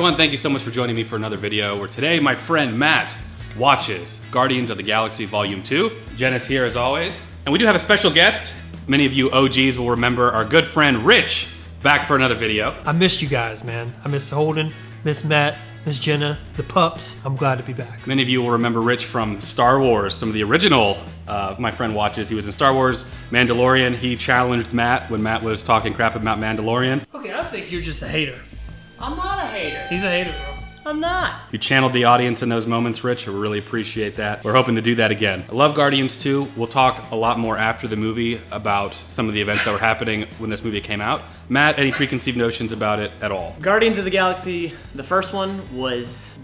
everyone, thank you so much for joining me for another video where today my friend Matt watches Guardians of the Galaxy Volume 2. Jen is here as always. And we do have a special guest. Many of you OGs will remember our good friend Rich back for another video. I missed you guys, man. I miss Holden, miss Matt, miss Jenna, the pups. I'm glad to be back. Many of you will remember Rich from Star Wars, some of the original my friend watches. He was in Star Wars, Mandalorian. He challenged Matt when Matt was talking crap about Mandalorian. Okay, I think you're just a hater. I'm not a hater. He's a hater, bro. I'm not. You channeled the audience in those moments, Rich. I really appreciate that. We're hoping to do that again. I love Guardians 2. We'll talk a lot more after the movie about some of the events that were happening when this movie came out. Matt, any preconceived notions about it at all? Guardians of the Galaxy, the first one was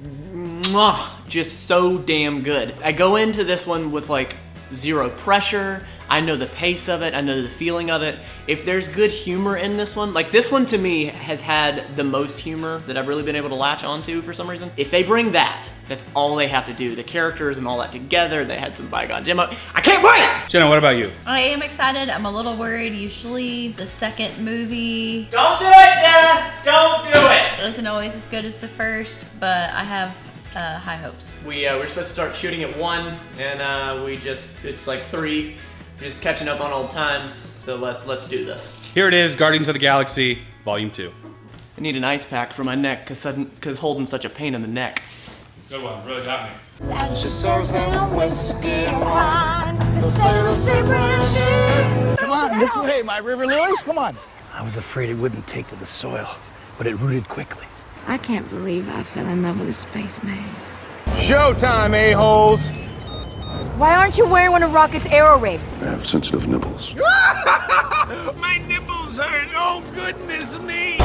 just so damn good. I go into this one with like zero pressure. I know the pace of it, I know the feeling of it. If there's good humor in this one, like this one to me has had the most humor that I've really been able to latch onto for some reason. If they bring that, that's all they have to do. The characters and all that together, they had some bygone demo. I can't wait! Jenna, what about you? I am excited. I'm a little worried. Usually the second movie Don't do it, Jenna! Don't do it! isn't always as good as the first, but I have high hopes. We're supposed to start shooting at 1, and it's like 3. We're just catching up on old times, so let's do this. Here it is, Guardians of the Galaxy, Volume 2. I need an ice pack for my neck, because Holden's such a pain in the neck. Good one, really got me. And she serves them whiskey and wine. The sailors say brandy. Come on, this way, my river lilies, come on. I was afraid it wouldn't take to the soil, but it rooted quickly. I can't believe I fell in love with a spaceman. Showtime, a-holes. Why aren't you wearing one of Rocket's arrow rings? I have sensitive nipples. My nipples hurt, oh goodness me.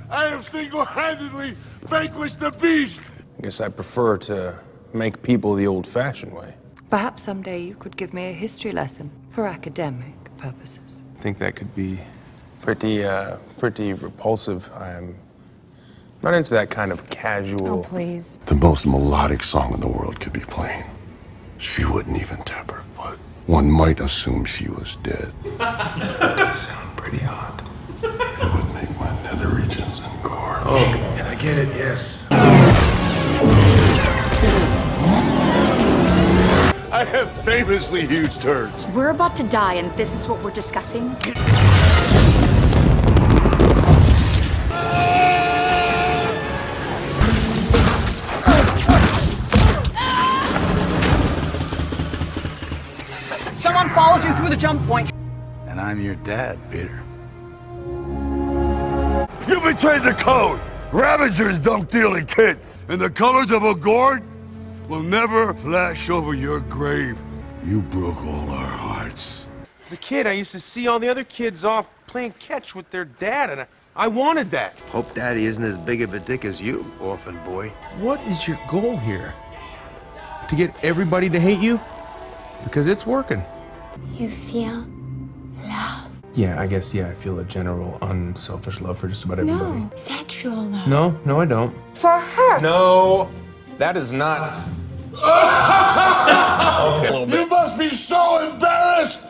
I have single-handedly vanquished the beast! I guess I prefer to make people the old-fashioned way. Perhaps someday you could give me a history lesson for academic purposes. I think that could be pretty repulsive. I'm not into that kind of casual... Oh, please. The most melodic song in the world could be playing. She wouldn't even tap her foot. One might assume she was dead. Sound pretty hot. It would make my nether regions engorge. Okay, I get it, yes. I have famously huge turds. We're about to die, and this is what we're discussing? Someone follows you through the jump point. And I'm your dad, Peter. You betrayed the code! Ravagers don't deal in kids! And the colors of a gourd will never flash over your grave. You broke all our hearts. As a kid, I used to see all the other kids off playing catch with their dad, and I wanted that. Hope Daddy isn't as big of a dick as you, orphan boy. What is your goal here? To get everybody to hate you? Because it's working. You feel love. Yeah, I guess, I feel a general unselfish love for just about everybody. No, sexual love. No, I don't. For her. No, that is not... Okay, a little bit. You must be so embarrassed!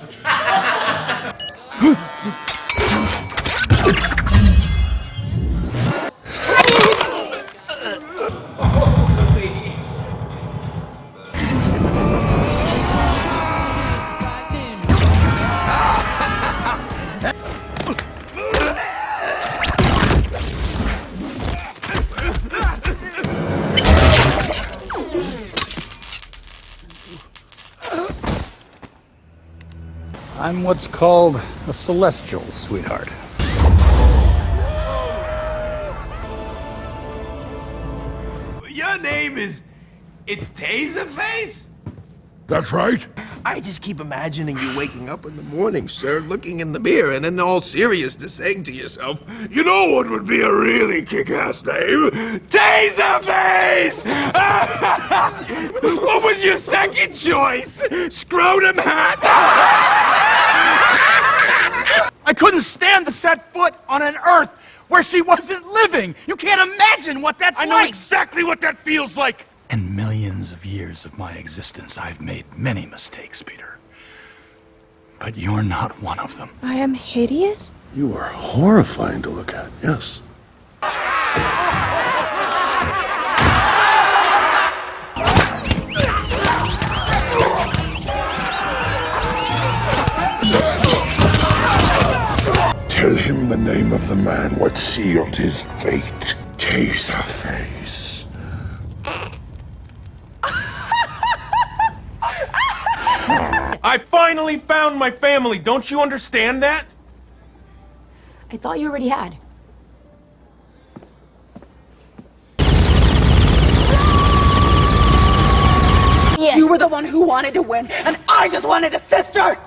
I'm what's called a celestial, sweetheart. Your name is... It's Taserface? That's right. I just keep imagining you waking up in the morning, sir, looking in the mirror, and in all seriousness saying to yourself, You know what would be a really kick-ass name? Taserface! What was your second choice? Scrotum hat? I couldn't stand to set foot on an Earth where she wasn't living. You can't imagine what that's like. I know exactly what that feels like. In millions of years of my existence, I've made many mistakes, Peter. But you're not one of them. I am hideous? You are horrifying to look at, yes. Tell him the name of the man what sealed his fate. Taserface. I finally found my family. Don't you understand that? I thought you already had. Yes. You were the one who wanted to win, and I just wanted a sister!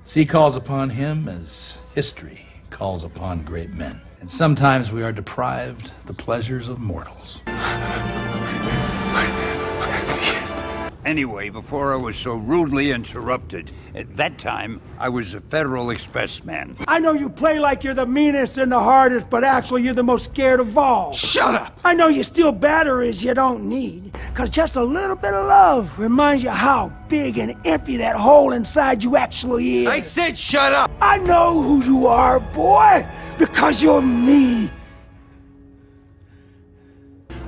Sea calls upon him as history calls upon great men. And sometimes we are deprived the pleasures of mortals. Anyway, before I was so rudely interrupted, at that time, I was a Federal Express man. I know you play like you're the meanest and the hardest, but actually you're the most scared of all. Shut up! I know you steal batteries you don't need, because just a little bit of love reminds you how big and empty that hole inside you actually is. I said shut up! I know who you are, boy, because you're me.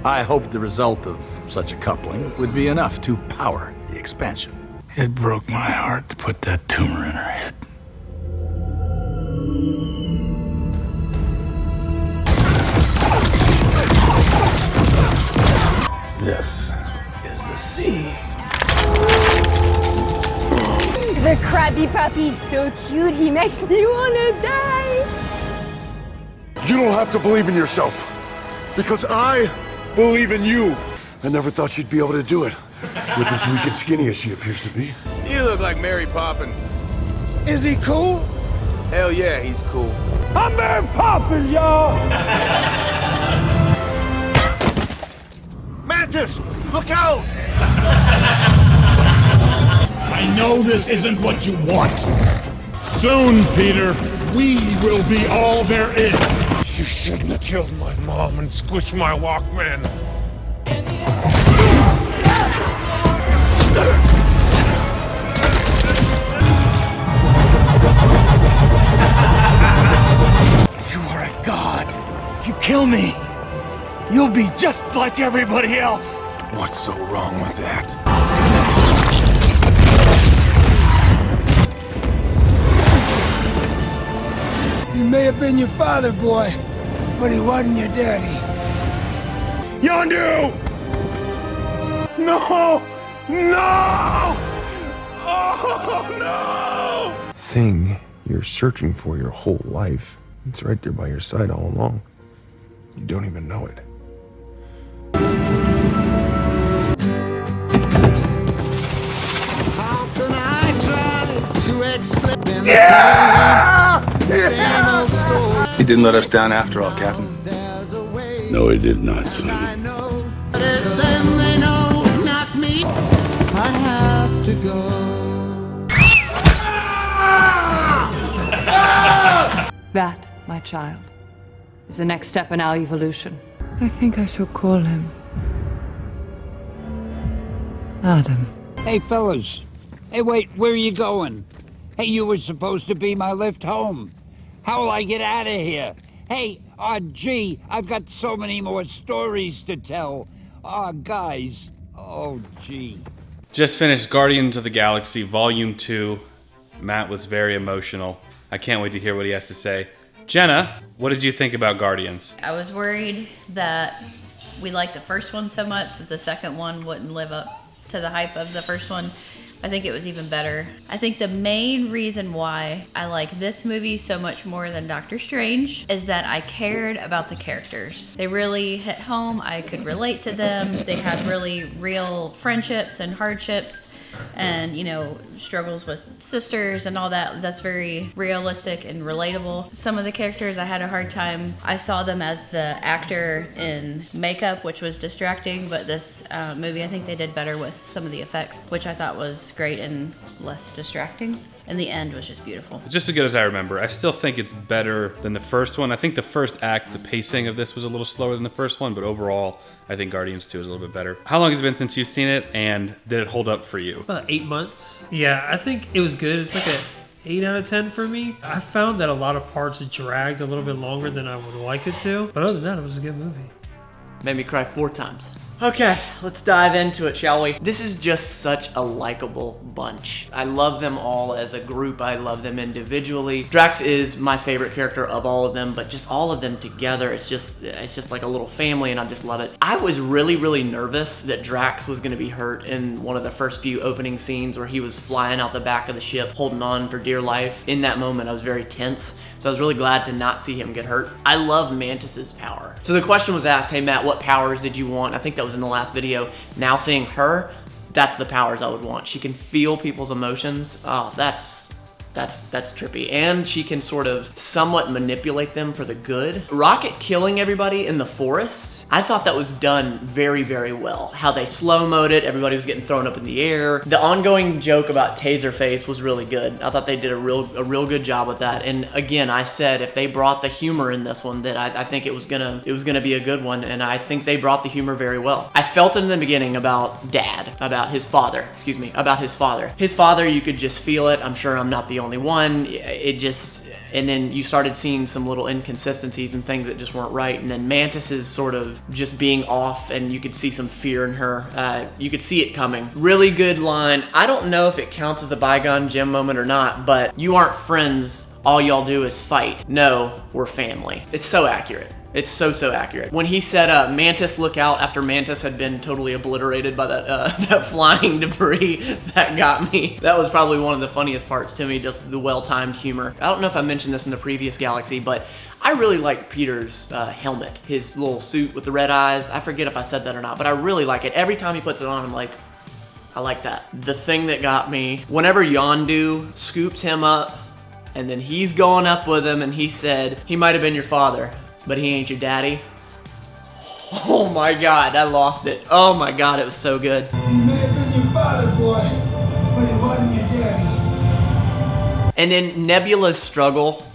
I hoped the result of such a coupling would be enough to power the expansion. It broke my heart to put that tumor in her head. This is the sea. The Krabby Puppy's so cute, he makes me wanna die. You don't have to believe in yourself, because I believe in you. I never thought she'd be able to do it, with as weak and skinny as she appears to be. You look like Mary Poppins. Is he cool? Hell yeah, he's cool. I'm Mary Poppins, y'all. Mantis, look out! I know this isn't what you want. Soon, Peter, we will be all there is. You shouldn't have killed my mom and squished my Walkman. You are a god. If you kill me, you'll be just like everybody else. What's so wrong with that? He may have been your father, boy, but he wasn't your daddy. Yondu! No! No! Oh, no! Thing you're searching for your whole life. It's right there by your side all along. You don't even know it. How can I try to explain the same old story? He didn't let us down after all, Captain. No, he did not, son. But it's them they know, not me. I have to go. That, my child, is the next step in our evolution. I think I shall call him Adam. Hey, fellas. Hey, wait, where are you going? Hey, you were supposed to be my lift home. How'll I get out of here? Hey, gee, I've got so many more stories to tell. Guys. Oh, gee. Just finished Guardians of the Galaxy Volume 2. Matt was very emotional. I can't wait to hear what he has to say. Jenna, what did you think about Guardians? I was worried that we liked the first one so much that the second one wouldn't live up to the hype of the first one. I think it was even better. I think the main reason why I like this movie so much more than Doctor Strange is that I cared about the characters. They really hit home. I could relate to them. They had really real friendships and hardships. and, you know, struggles with sisters and all that. That's very realistic and relatable. Some of the characters I had a hard time. I saw them as the actor in makeup, which was distracting, but this movie, I think they did better with some of the effects, which I thought was great and less distracting. And the end was just beautiful. Just as good as I remember. I still think it's better than the first one. I think the first act, the pacing of this was a little slower than the first one, but overall, I think Guardians 2 is a little bit better. How long has it been since you've seen it, and did it hold up for you? About 8 months. Yeah, I think it was good. It's like a 8 out of 10 for me. I found that a lot of parts dragged a little bit longer than I would like it to, but other than that, it was a good movie. Made me cry 4 times. Okay, let's dive into it, shall we? This is just such a likable bunch. I love them all as a group. I love them individually. Drax is my favorite character of all of them, but just all of them together, it's just like a little family, and I just love it. I was really nervous that Drax was gonna be hurt in one of the first few opening scenes where he was flying out the back of the ship, holding on for dear life. In that moment, I was very tense. So I was really glad to not see him get hurt. I love Mantis's power. So the question was asked, hey Matt, what powers did you want? I think that was in the last video. Now seeing her, that's the powers I would want. She can feel people's emotions. Oh, that's trippy. And she can sort of somewhat manipulate them for the good. Rocket killing everybody in the forest, I thought that was done very well. How they slow-moed it, everybody was getting thrown up in the air. The ongoing joke about Taserface was really good. I thought they did a real good job with that. And again, I said if they brought the humor in this one, that I think it was gonna be a good one, and I think they brought the humor very well. I felt in the beginning about his father. His father, you could just feel it. I'm sure I'm not the only one. And then you started seeing some little inconsistencies and things that just weren't right. And then Mantis is sort of just being off, and you could see some fear in her. You could see it coming. Really good line. I don't know if it counts as a bygone Jim moment or not, but you aren't friends, all y'all do is fight. No, we're family. It's so accurate. It's so accurate. When he said, Mantis, look out, after Mantis had been totally obliterated by that flying debris, that got me. That was probably one of the funniest parts to me, just the well-timed humor. I don't know if I mentioned this in the previous Galaxy, but I really like Peter's helmet, his little suit with the red eyes. I forget if I said that or not, but I really like it. Every time he puts it on, I'm like, I like that. The thing that got me, whenever Yondu scoops him up, and then he's going up with him, and he said, he might have been your father, but he ain't your daddy. Oh my God, I lost it. Oh my God, it was so good. He may have been your father, boy, but he wasn't your daddy. And then Nebula's struggle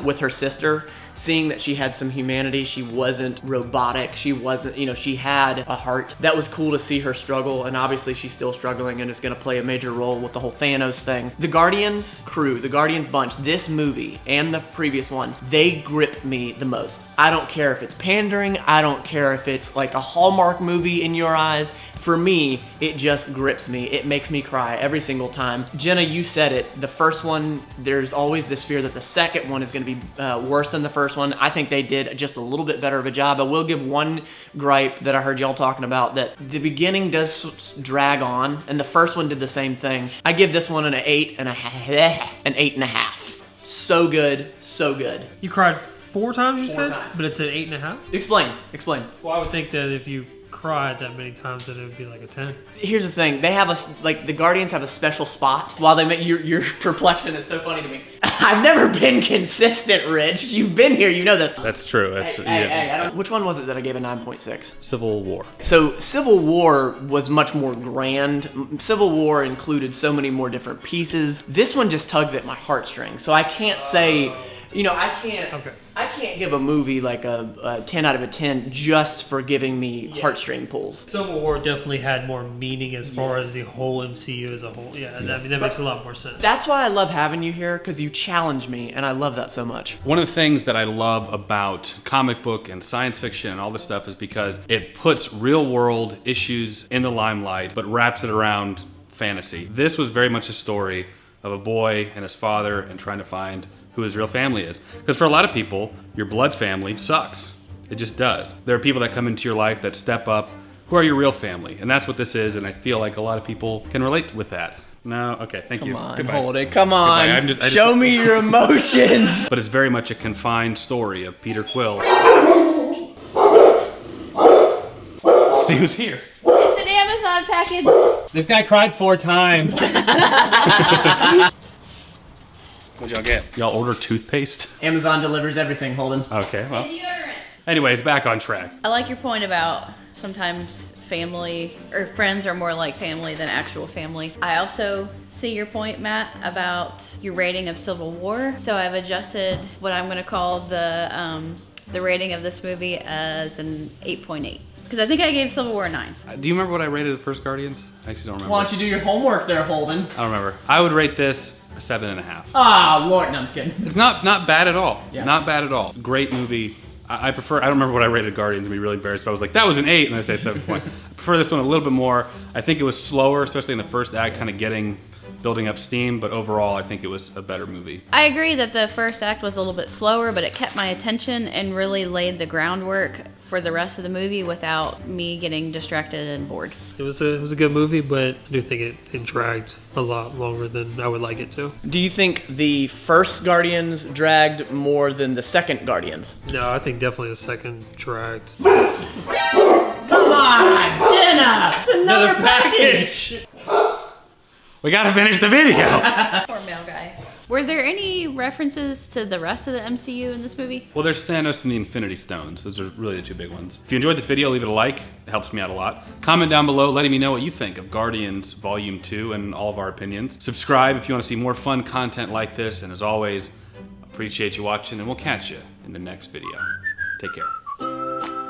with her sister, seeing that she had some humanity, she wasn't robotic, she wasn't, she had a heart. That was cool to see her struggle, and obviously she's still struggling and is gonna play a major role with the whole Thanos thing. The Guardians crew, the Guardians bunch, this movie and the previous one, they grip me the most. I don't care if it's pandering, I don't care if it's like a Hallmark movie in your eyes. For me, it just grips me. It makes me cry every single time. Jenna, you said it. The first one, there's always this fear that the second one is gonna be worse than the first one. I think they did just a little bit better of a job. I will give one gripe that I heard y'all talking about, that the beginning does drag on, and the first one did the same thing. I give this one an 8.5. So good, so good. You cried 4 times, you said? Times. But it's an 8.5? Explain. Well, I would think that if you cried that many times that it would be like a 10. Here's the thing, they have the Guardians have a special spot. While they make your perplexion is so funny to me. I've never been consistent, Rich. You've been here, you know this. That's true. Hey, which one was it that I gave a 9.6? Civil War. So Civil War was much more grand. Civil War included so many more different pieces. This one just tugs at my heartstrings. So I can't say, I can't give a movie like a 10 out of 10 just for giving me heartstring pulls. Civil War definitely had more meaning as far as the whole MCU as a whole. Yeah, I mean, that makes a lot more sense. That's why I love having you here, because you challenge me, and I love that so much. One of the things that I love about comic book and science fiction and all this stuff is because it puts real world issues in the limelight, but wraps it around fantasy. This was very much a story of a boy and his father and trying to find who his real family is. Because for a lot of people, your blood family sucks. It just does. There are people that come into your life that step up, who are your real family. And that's what this is, and I feel like a lot of people can relate with that. No? Okay, thank you. Come on, Goodbye. Holden, come on. Goodbye. Show me your emotions. But it's very much a confined story of Peter Quill. See who's here. It's an Amazon package. This guy cried 4 times. What'd y'all get? Y'all order toothpaste? Amazon delivers everything, Holden. Okay, well. Anyways, back on track. I like your point about sometimes family or friends are more like family than actual family. I also see your point, Matt, about your rating of Civil War. So I've adjusted what I'm going to call the rating of this movie as an 8.8. Because I think I gave Civil War a 9. Do you remember what I rated the first Guardians? I actually don't remember. Why don't you do your homework there, Holden? I don't remember. I would rate this a 7.5. Ah, Lord, no, I'm just kidding. It's not bad at all. Yeah. Not bad at all. Great movie. I don't remember what I rated Guardians and be really embarrassed, but I was like, that was an 8, and I said 7 point. I prefer this one a little bit more. I think it was slower, especially in the first act, kind of building up steam, but overall I think it was a better movie. I agree that the first act was a little bit slower, but it kept my attention and really laid the groundwork for the rest of the movie without me getting distracted and bored. It was a good movie, but I do think it dragged a lot longer than I would like it to. Do you think the first Guardians dragged more than the second Guardians? No, I think definitely the second dragged. Come on, Jenna! It's another package! We gotta finish the video! Poor mail guy. Were there any references to the rest of the MCU in this movie? Well, there's Thanos and the Infinity Stones. Those are really the 2 big ones. If you enjoyed this video, leave it a like. It helps me out a lot. Comment down below letting me know what you think of Guardians Volume 2 and all of our opinions. Subscribe if you want to see more fun content like this. And as always, appreciate you watching, and we'll catch you in the next video. Take care.